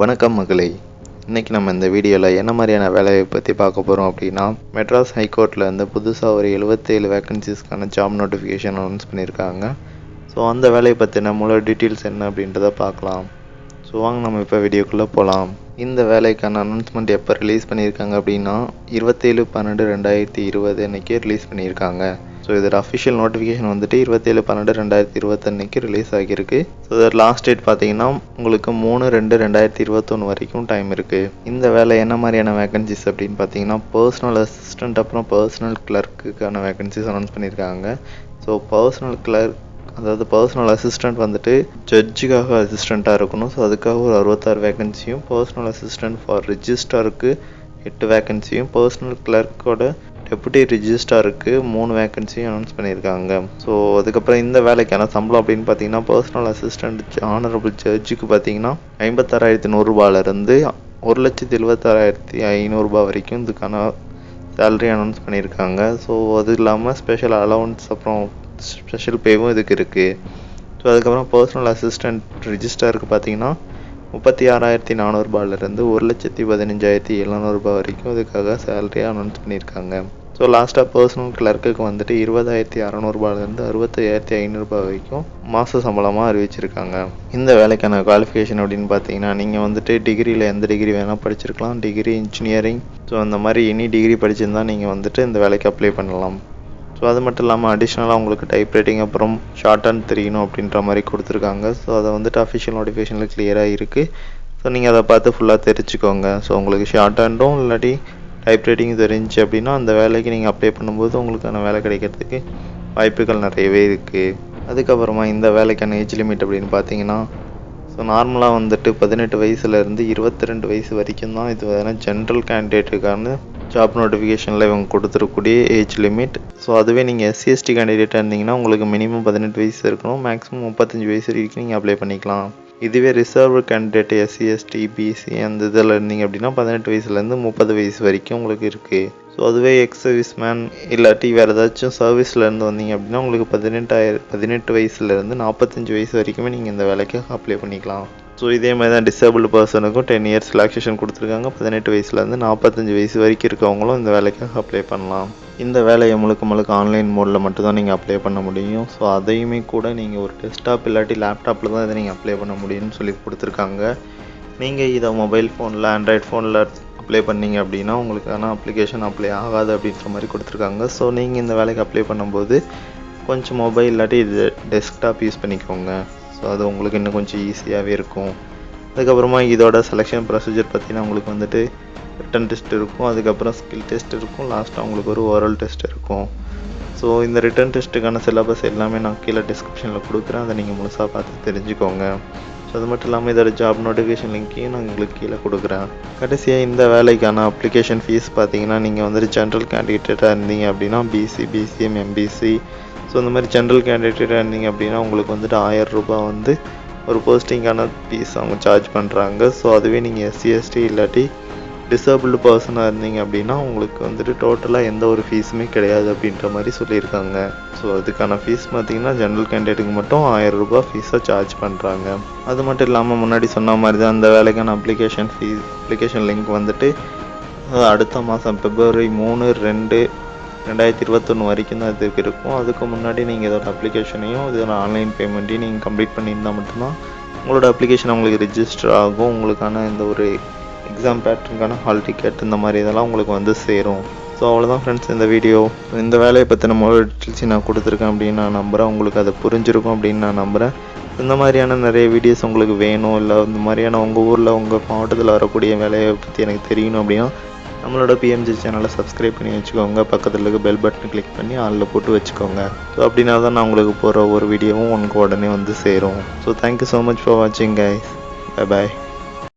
வணக்கம் மகளே. இன்னைக்கு நம்ம இந்த வீடியோவில் என்ன மாதிரியான வேலையை பற்றி பார்க்க போகிறோம் அப்படின்னா, மெட்ராஸ் ஹைகோர்ட்டில் வந்து புதுசாக ஒரு 77 வேக்கன்சிஸ்க்கான ஜாப் நோட்டிஃபிகேஷன் அனௌன்ஸ் பண்ணியிருக்காங்க. ஸோ அந்த வேலையை பற்றின முழு டீட்டெயில்ஸ் என்ன அப்படின்றத பார்க்கலாம். ஸோ வாங்க நம்ம இப்போ வீடியோக்குள்ளே போகலாம். இந்த வேலைக்கான அனௌன்ஸ்மெண்ட் எப்போ ரிலீஸ் பண்ணியிருக்காங்க அப்படின்னா 27/12/2020 அன்றைக்கி ரிலீஸ் பண்ணியிருக்காங்க. ஸோ இதோட அஃபிஷியல் நோட்டிஃபிகேஷன் வந்துட்டு 27/12/2020 அன்றைக்கி ரிலீஸ் ஆகியிருக்கு. ஸோ இதோட லாஸ்ட் டேட் பார்த்தீங்கன்னா உங்களுக்கு 3/2/2021 வரைக்கும் டைம் இருக்குது. இந்த வேலை என்ன மாதிரியான வேகன்சிஸ் அப்படின்னு பார்த்தீங்கன்னா, பர்சனல் அசிஸ்டண்ட் அப்புறம் பர்சனல் கிளர்க்குக்கான வேகன்சிஸ் அனௌன்ஸ் பண்ணியிருக்காங்க. ஸோ பர்சனல் கிளர்க் அதாவது பர்சனல் அசிஸ்டண்ட் வந்துட்டு ஜட்ஜுக்காக அசிஸ்டண்ட்டாக இருக்கணும். ஸோ அதுக்காக ஒரு 66 வேகன்சியும், பர்சனல் அசிஸ்டண்ட் ஃபார் ரிஜிஸ்ட்ராருக்கு 8 வேகன்சியும், பர்சனல் கிளர்க்கோட டெபுட்டி ரிஜிஸ்ட்ராருக்கு 3 வேகன்சியும் அனௌன்ஸ் பண்ணியிருக்காங்க. ஸோ அதுக்கப்புறம் இந்த வேலைக்கான சம்பளம் அப்படின்னு பார்த்தீங்கன்னா, பர்சனல் அசிஸ்டண்ட் ஆனரபிள் ஜட்ஜுக்கு பார்த்தீங்கன்னா 56,100 1,76,500 வரைக்கும் இதுக்கான சேலரி அனௌன்ஸ் பண்ணியிருக்காங்க. ஸோ அது இல்லாமல் ஸ்பெஷல் அலவன்ஸ் அப்புறம் ஸ்பெஷல் பேவும் இதுக்கு இருக்குது. ஸோ அதுக்கப்புறம் பர்சனல் அசிஸ்டண்ட் ரிஜிஸ்டருக்கு பார்த்தீங்கன்னா 36,400 1,15,700 வரைக்கும் இதுக்காக சேலரியாக அனௌன்ஸ் பண்ணியிருக்காங்க. ஸோ லாஸ்ட்டாக பர்சனல் கிளர்க்குக்கு வந்துட்டு 20,600 65,500 வரைக்கும் மாத சம்பளமாக அறிவிச்சிருக்காங்க. இந்த வேலைக்கான குவாலிஃபிகேஷன் அப்படின்னு பார்த்தீங்கன்னா, நீங்கள் வந்துட்டு டிகிரியில் எந்த டிகிரி வேணால் படிச்சிருக்கலாம். டிகிரி இன்ஜினியரிங் ஸோ அந்த மாதிரி எனி டிகிரி படிச்சிருந்தால் நீங்கள் வந்துட்டு இந்த வேலைக்கு அப்ளை பண்ணலாம். ஸோ அது மட்டும் இல்லாமல் அடிஷ்னலாக உங்களுக்கு டைப் ரைட்டிங் அப்புறம் ஷார்ட் ஹேண்ட் தெரியணும் அப்படின்ற மாதிரி கொடுத்துருக்காங்க. ஸோ அதை வந்துட்டு அஃபிஷியல் நோட்டிஃபிகேஷனில் கிளியராக இருக்குது. ஸோ நீங்கள் அதை பார்த்து ஃபுல்லாக தெரிஞ்சுக்கோங்க. ஸோ உங்களுக்கு ஷார்ட் ஹேண்டும் இல்லாட்டி டைப் ரைட்டிங் தெரிஞ்சு அப்படின்னா அந்த வேலைக்கு நீங்கள் அப்ளை பண்ணும்போது உங்களுக்கான வேலை கிடைக்கிறதுக்கு வாய்ப்புகள் நிறையவே இருக்குது. அதுக்கப்புறமா இந்த வேலைக்கான ஏஜ் லிமிட் அப்படின்னு பார்த்தீங்கன்னா, ஸோ நார்மலாக வந்துட்டு 18 வயசுலேருந்து 22 வயசு வரைக்கும் தான் இது வேணால் ஜென்ரல் கேண்டிடேட்டுக்கான ஜாப் நோட்டிஃபிகேஷனில் இவங்க கொடுத்துருக்கூடிய ஏஜ் லிமிட். ஸோ அதுவே நீங்கள் எஸ்சி/எஸ்டி கேண்டிடேட்டாக இருந்தீங்கன்னா உங்களுக்கு மினிமம் 18 வயசு இருக்கணும். மேக்ஸிமம் 35 வயசு வரைக்கும் நீங்கள் அப்ளை பண்ணிக்கலாம். இதுவே ரிசர்வ் கேண்டிடேட் எஸ்சி/எஸ்டி பிசி அந்த இதில் இருந்தீங்க அப்படின்னா 18 வயசுலேருந்து 30 வயசு வரைக்கும் உங்களுக்கு இருக்குது. ஸோ அதுவே எக்ஸ் சர்வீஸ் மேன் இல்லாட்டி வேறு ஏதாச்சும் சர்வீஸ்லேருந்து வந்தீங்க அப்படின்னா உங்களுக்கு 18 வயசுலேருந்து 45 வயசு வரைக்குமே நீங்கள் இந்த வேலைக்கு அப்ளை பண்ணிக்கலாம். ஸோ இதே மாதிரி தான் டிசேபிள் பர்சனுக்கும் 10 இயர்ஸ் ரிலாக்ஸேஷன் கொடுத்துருக்காங்க. 18 வயசுலேருந்து 45 வயசு வரைக்கும் இருக்கவங்களும் இந்த வேலைக்காக அப்ளை பண்ணலாம். இந்த வேலையை முழுக்க ஆன்லைன் மோடில் மட்டும்தான் நீங்கள் அப்ளை பண்ண முடியும். ஸோ அதையுமே கூட நீங்கள் ஒரு டெஸ்க்டாப் இல்லாட்டி லேப்டாப்பில் தான் இதை நீங்கள் அப்ளை பண்ண முடியும்னு சொல்லி கொடுத்துருக்காங்க. நீங்கள் இதை மொபைல் ஃபோனில் ஆண்ட்ராய்ட் ஃபோனில் அப்ளை பண்ணிங்க அப்படின்னா உங்களுக்கான அப்ளிகேஷன் அப்ளை ஆகாது அப்படின்ற மாதிரி கொடுத்துருக்காங்க. ஸோ நீங்கள் இந்த வேலைக்கு அப்ளை பண்ணும்போது கொஞ்சம் மொபைல் இல்லாட்டி இது டெஸ்க்டாப் யூஸ் பண்ணிக்கோங்க. ஸோ அது உங்களுக்கு இன்னும் கொஞ்சம் ஈஸியாகவே இருக்கும். அதுக்கப்புறமா இதோட செலெக்ஷன் ப்ரொசீஜர் பார்த்தீங்கன்னா உங்களுக்கு வந்துட்டு ரிட்டன் டெஸ்ட் இருக்கும், அதுக்கப்புறம் ஸ்கில் டெஸ்ட் இருக்கும், லாஸ்ட்டாக உங்களுக்கு ஒரு ஓரல் டெஸ்ட் இருக்கும். ஸோ இந்த ரிட்டன் டெஸ்ட்டுக்கான சிலபஸ் எல்லாமே நான் கீழே டிஸ்கிரிப்ஷனில் கொடுக்குறேன். அதை நீங்கள் முழுசாக பார்த்து தெரிஞ்சுக்கோங்க. ஸோ அது மட்டும் இல்லாமல் இதோட ஜாப் நோட்டிஃபிகேஷன் லிங்க்கையும் நான் உங்களுக்கு கீழே கொடுக்குறேன். கடைசியாக இந்த வேலைக்கான அப்ளிகேஷன் ஃபீஸ் பார்த்தீங்கன்னா, நீங்கள் வந்துட்டு ஜென்ரல் கேண்டிடேட்டாக இருந்தீங்க அப்படின்னா பிசி, பிசிஎம், எம்பிசி ஸோ இந்த மாதிரி ஜென்ரல் கேண்டிடேட்டாக இருந்தீங்க அப்படின்னா உங்களுக்கு வந்துட்டு 1000 ரூபாய் வந்து ஒரு போஸ்டிங்கான ஃபீஸ் அவங்க சார்ஜ் பண்ணுறாங்க. ஸோ அதுவே நீங்கள் எஸ்சி/எஸ்டி இல்லாட்டி டிசேபிள்டு பர்சனாக இருந்தீங்க அப்படின்னா உங்களுக்கு வந்துட்டு டோட்டலாக எந்த ஒரு ஃபீஸுமே கிடையாது அப்படின்ற மாதிரி சொல்லியிருக்காங்க. ஸோ அதுக்கான ஃபீஸ் பார்த்தீங்கன்னா ஜென்ரல் கேண்டிடேட்டுக்கு மட்டும் 1000 ரூபாய் ஃபீஸாக சார்ஜ் பண்ணுறாங்க. அது மட்டும் இல்லாமல் முன்னாடி சொன்ன மாதிரி தான் அந்த வேலைக்கான அப்ளிகேஷன் லிங்க் வந்துட்டு அடுத்த மாதம் February 3, 2021 வரைக்கும் தான் இதுக்கு இருக்கும். அதுக்கு முன்னாடி நீங்கள் இதோட அப்ளிகேஷனையும் இதோட ஆன்லைன் பேமெண்ட்டையும் நீங்கள் கம்ப்ளீட் பண்ணியிருந்தால் மட்டும்தான் உங்களோட அப்ளிகேஷன் உங்களுக்கு ரிஜிஸ்டர் ஆகும். உங்களுக்கான இந்த ஒரு எக்ஸாம் பேட்டர்னுக்கான ஹால் டிக்கெட் இந்த மாதிரி இதெல்லாம் உங்களுக்கு வந்து சேரும். ஸோ அவ்வளோதான் ஃப்ரெண்ட்ஸ் இந்த வீடியோ. இந்த வேலையை பற்றின முழு டீட்டெயில்ஸ் நான் கொடுத்துருக்கேன் அப்படின்னு நான் நம்புகிறேன். உங்களுக்கு அது புரிஞ்சிருக்கும் அப்படின்னு நான் நம்புகிறேன். இந்த மாதிரியான நிறைய வீடியோஸ் உங்களுக்கு வேணும், இல்லை இந்த மாதிரியான உங்கள் ஊரில் உங்கள் மாவட்டத்தில் வரக்கூடிய வேலையை பற்றி எனக்கு தெரியணும் அப்படின்னா நம்மளோட பிஎம்ஜி சேனலை சப்ஸ்கிரைப் பண்ணி வச்சுக்கோங்க. பக்கத்தில் இருக்க பெல் பட்டன் கிளிக் பண்ணி ஆளில் போட்டு வச்சுக்கோங்க. ஸோ அப்படின்னா தான் நான் உங்களுக்கு போகிற ஒரு வீடியோவும் உங்களுக்கு உடனே வந்து சேரும். So thank you so much for வாட்சிங் கைஸ். Bye bye.